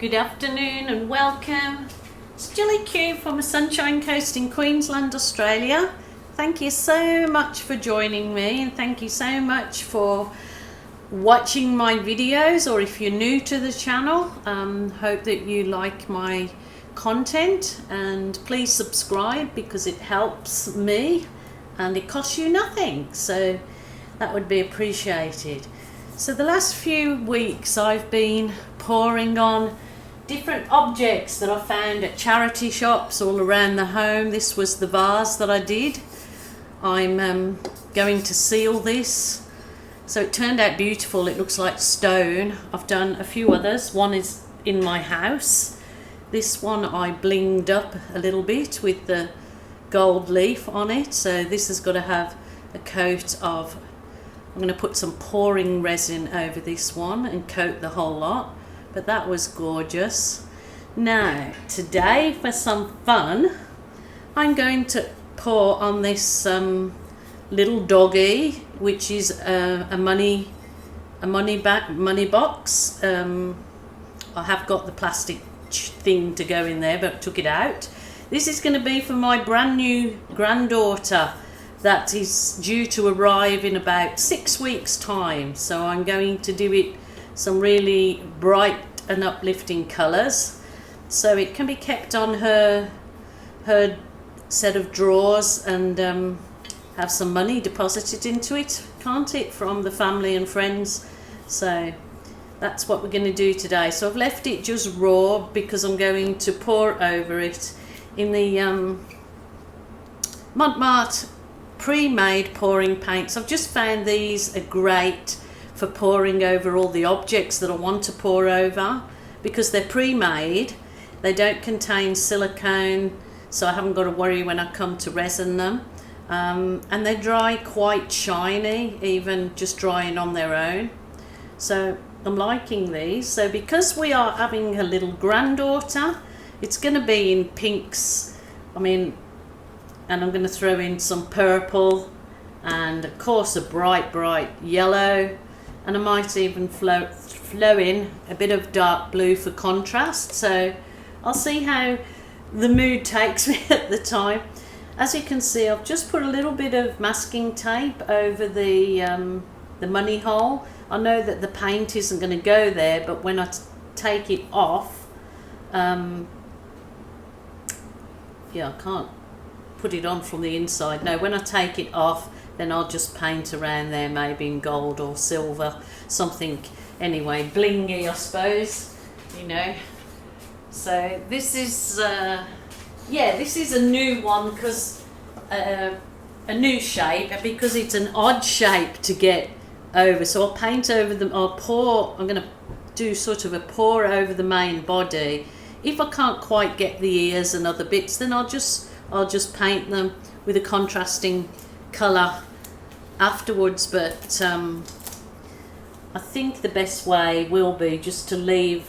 Good afternoon and welcome. It's Gillykube from the Sunshine Coast in Queensland, Australia. Thank you so much for joining me, and thank you so much for watching my videos, or if you're new to the channel, hope that you like my content, and please subscribe because it helps me and it costs you nothing, so that would be appreciated. So the last few weeks I've been pouring on different objects that I found at charity shops all around the home. This was the vase that I did. I'm going to seal this. So it turned out beautiful. It looks like stone. I've done a few others. One is in my house. This one I blinged up a little bit with the gold leaf on it. So this has got to have a coat of, I'm going to put some pouring resin over this one and coat the whole lot. But that was gorgeous. Now, today for some fun, I'm going to pour on this little doggy, which is a money box. I have got the plastic thing to go in there, but took it out. This is going to be for my brand new granddaughter that is due to arrive in about 6 weeks time. So I'm going to do it some really bright and uplifting colours, so it can be kept on her set of drawers and have some money deposited into it, can't it, from the family and friends. So that's what we're going to do today. So I've left it just raw because I'm going to pour over it in the Mont pre-made pouring paints. I've just found these are great for pouring over all the objects that I want to pour over, because they're pre-made. They don't contain silicone, so I haven't got to worry when I come to resin them, and they dry quite shiny, even just drying on their own. So I'm liking these. So because we are having a little granddaughter, it's going to be in pinks, and I'm going to throw in some purple and of course a bright yellow, and I might even flow in a bit of dark blue for contrast. So I'll see how the mood takes me at the time. As you can see, I've just put a little bit of masking tape over the money hole. I know that the paint isn't going to go there, but when I take it off, yeah, I can't put it on from the inside. No, when I take it off, then I'll just paint around there, maybe in gold or silver, something anyway, blingy, I suppose, you know. So this is yeah, this is a new one, because a new shape, because it's an odd shape to get over. So I'll paint over them. I'm going to do sort of a pour over the main body. If I can't quite get the ears and other bits, then I'll just paint them with a contrasting colour afterwards. But I think the best way will be just to leave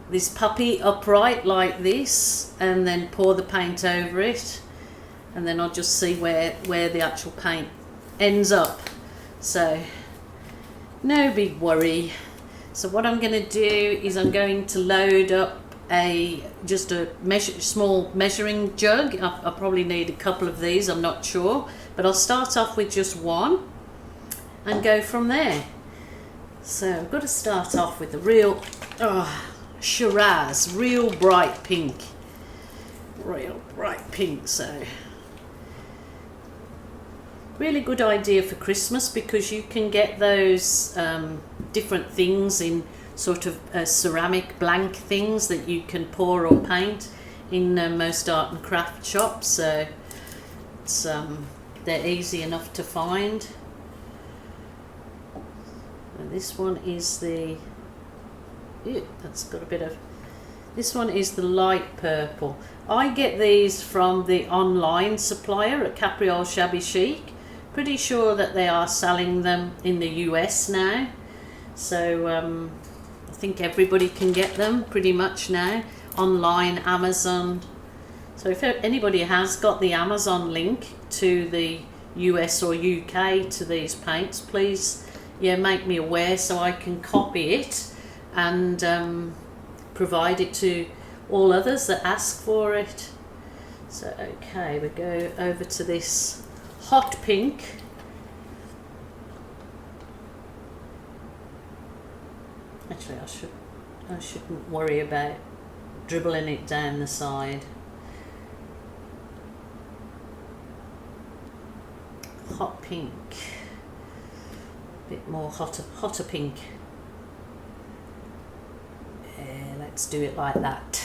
this puppy upright like this, and then pour the paint over it, and then I'll just see where the actual paint ends up. So no big worry. So what I'm going to do is I'm going to load up just a small measuring jug. I'll probably need a couple of these, I'm not sure, but I'll start off with just one and go from there. So I've got to start off with the real Shiraz, real bright pink. So really good idea for Christmas, because you can get those different things in sort of ceramic blank things that you can pour or paint in most art and craft shops. So it's they're easy enough to find. And this one is the, that's got a bit of, this one is the light purple. I get these from the online supplier at Capriole Shabby Chic. Pretty sure that they are selling them in the US now. So I think everybody can get them pretty much now, online, Amazon. So if anybody has got the Amazon link to the US or UK to these paints, please, yeah, make me aware so I can copy it and provide it to all others that ask for it. So okay, we go over to this hot pink. Actually, I shouldn't worry about dribbling it down the side. Hot pink, a bit more hotter pink. Yeah, let's do it like that.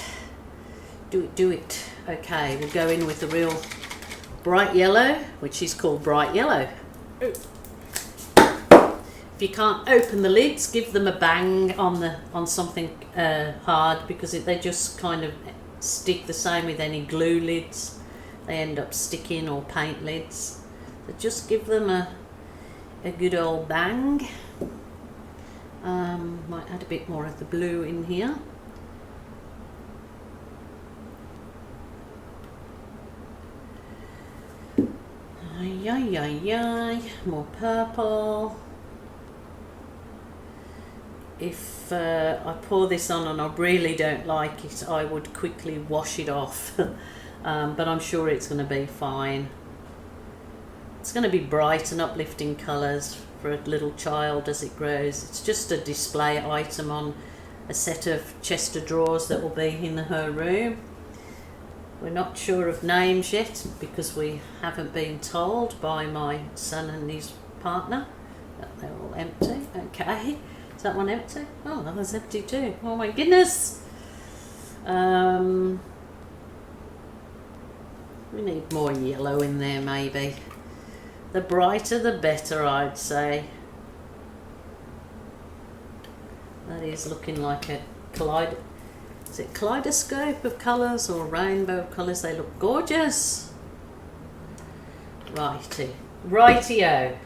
Do it. Okay, we'll go in with the real bright yellow, which is called bright yellow. If you can't open the lids, give them a bang on something hard, because they just kind of stick. The same with any glue lids, they end up sticking, or paint lids. So just give them a good old bang. Might add a bit more of the blue in here. More purple. If I pour this on and I really don't like it, I would quickly wash it off. But I'm sure it's going to be fine. It's going to be bright and uplifting colours for a little child as it grows. It's just a display item on a set of chest of drawers that will be in her room. We're not sure of names yet because we haven't been told by my son and his partner. But they're all empty. Okay. Is that one empty? Oh, that one's empty too. Oh my goodness. We need more yellow in there maybe. The brighter the better, I'd say. That is looking like a kaleidoscope of colours or rainbow of colours. They look gorgeous. Rightio.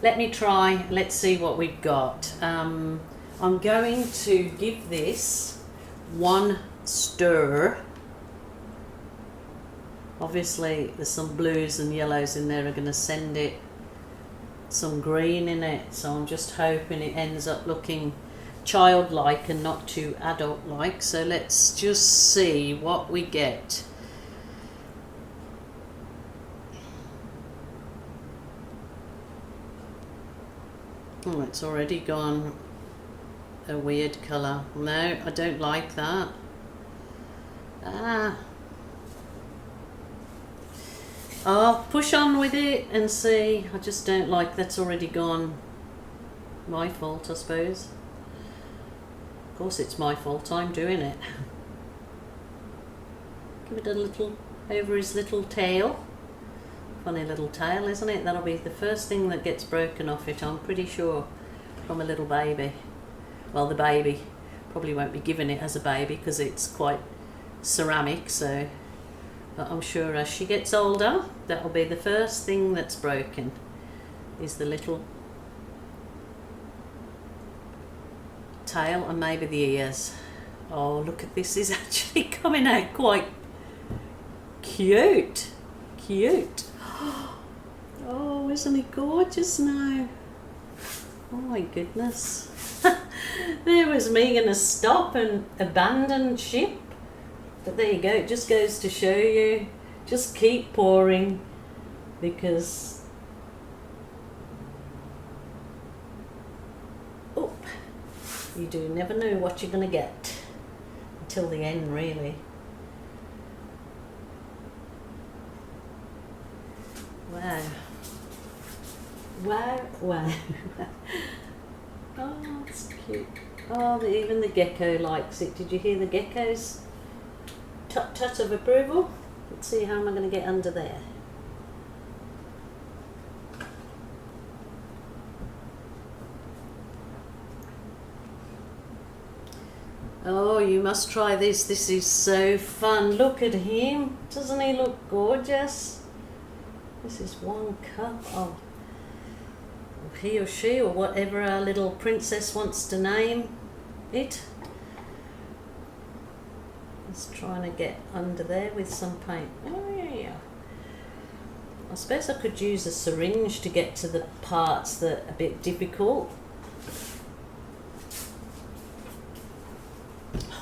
Let me try. Let's see what we've got. I'm going to give this one stir. Obviously there's some blues and yellows in there are going to send it some green in it, so I'm just hoping it ends up looking childlike and not too adult-like. So let's just see what we get. Oh, it's already gone a weird colour. No, I don't like that. I'll push on with it and see. I just don't like that's already gone. My fault, I suppose. Of course it's my fault, I'm doing it. Give it a little over his little tail. Funny little tail, isn't it? That'll be the first thing that gets broken off it, I'm pretty sure, from a little baby. Well, the baby probably won't be given it as a baby because it's quite ceramic, so... But I'm sure as she gets older, that'll be the first thing that's broken, is the little tail and maybe the ears. Oh, look at this, is actually coming out quite cute. Oh, isn't he gorgeous now? Oh my goodness. There was me gonna stop and abandon ship. But there you go, it just goes to show you, just keep pouring, because you do never know what you're going to get until the end, really. Wow. Oh, it's cute. Oh, even the gecko likes it. Did you hear the geckos? Tut of approval. Let's see how am I going to get under there. Oh, you must try this. This is so fun. Look at him. Doesn't he look gorgeous? This is one cup of he or she or whatever our little princess wants to name it. Just trying to get under there with some paint. Oh yeah. I suppose I could use a syringe to get to the parts that are a bit difficult.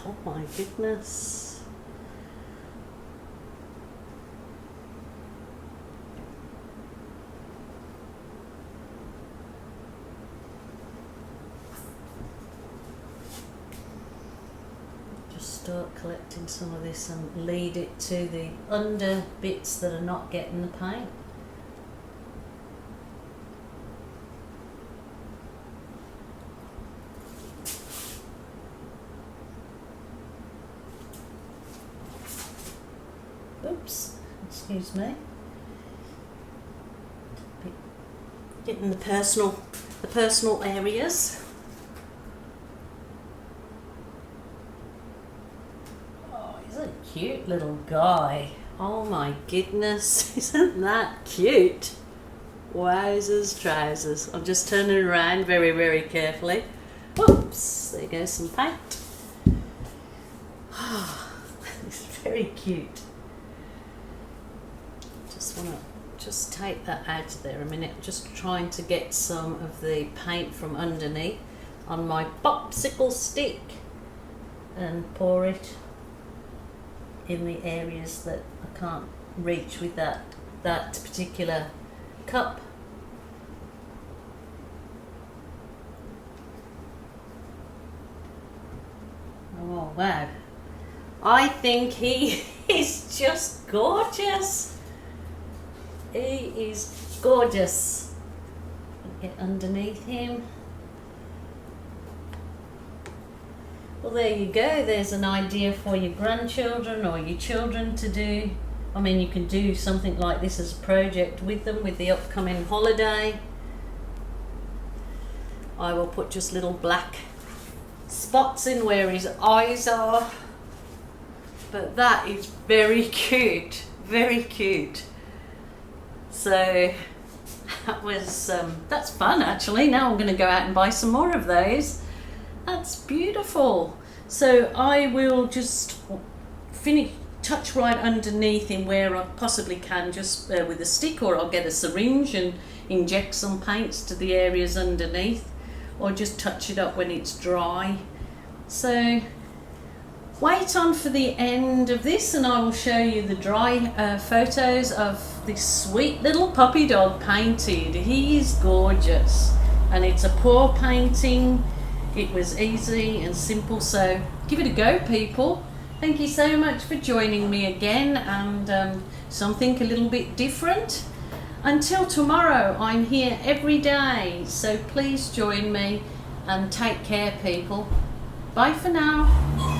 Oh my goodness. Just start collecting some of this and lead it to the under bits that are not getting the paint. Oops, excuse me. Getting the personal areas. Oh, he's a cute little guy. Oh my goodness, isn't that cute? Wowzers trousers. I'm just turning around very, very carefully. Whoops, there goes some paint. Oh, it's very cute. Want to just take that out of there a minute. Just trying to get some of the paint from underneath on my popsicle stick and pour it in the areas that I can't reach with that particular cup. Oh wow, I think he is just gorgeous. He is gorgeous. Get underneath him. Well, there you go. There's an idea for your grandchildren or your children to do. I mean, you can do something like this as a project with them with the upcoming holiday. I will put just little black spots in where his eyes are. But that is very cute. Very cute. So that's fun actually. Now I'm going to go out and buy some more of those. That's beautiful. So I will just touch right underneath him where I possibly can, just with a stick, or I'll get a syringe and inject some paints to the areas underneath, or just touch it up when it's dry. So wait on for the end of this and I will show you the dry photos of this sweet little puppy dog painted. He is gorgeous and it's a pour painting. It was easy and simple, so give it a go, people. Thank you so much for joining me again, and something a little bit different. Until tomorrow, I'm here every day, so please join me and take care, people. Bye for now.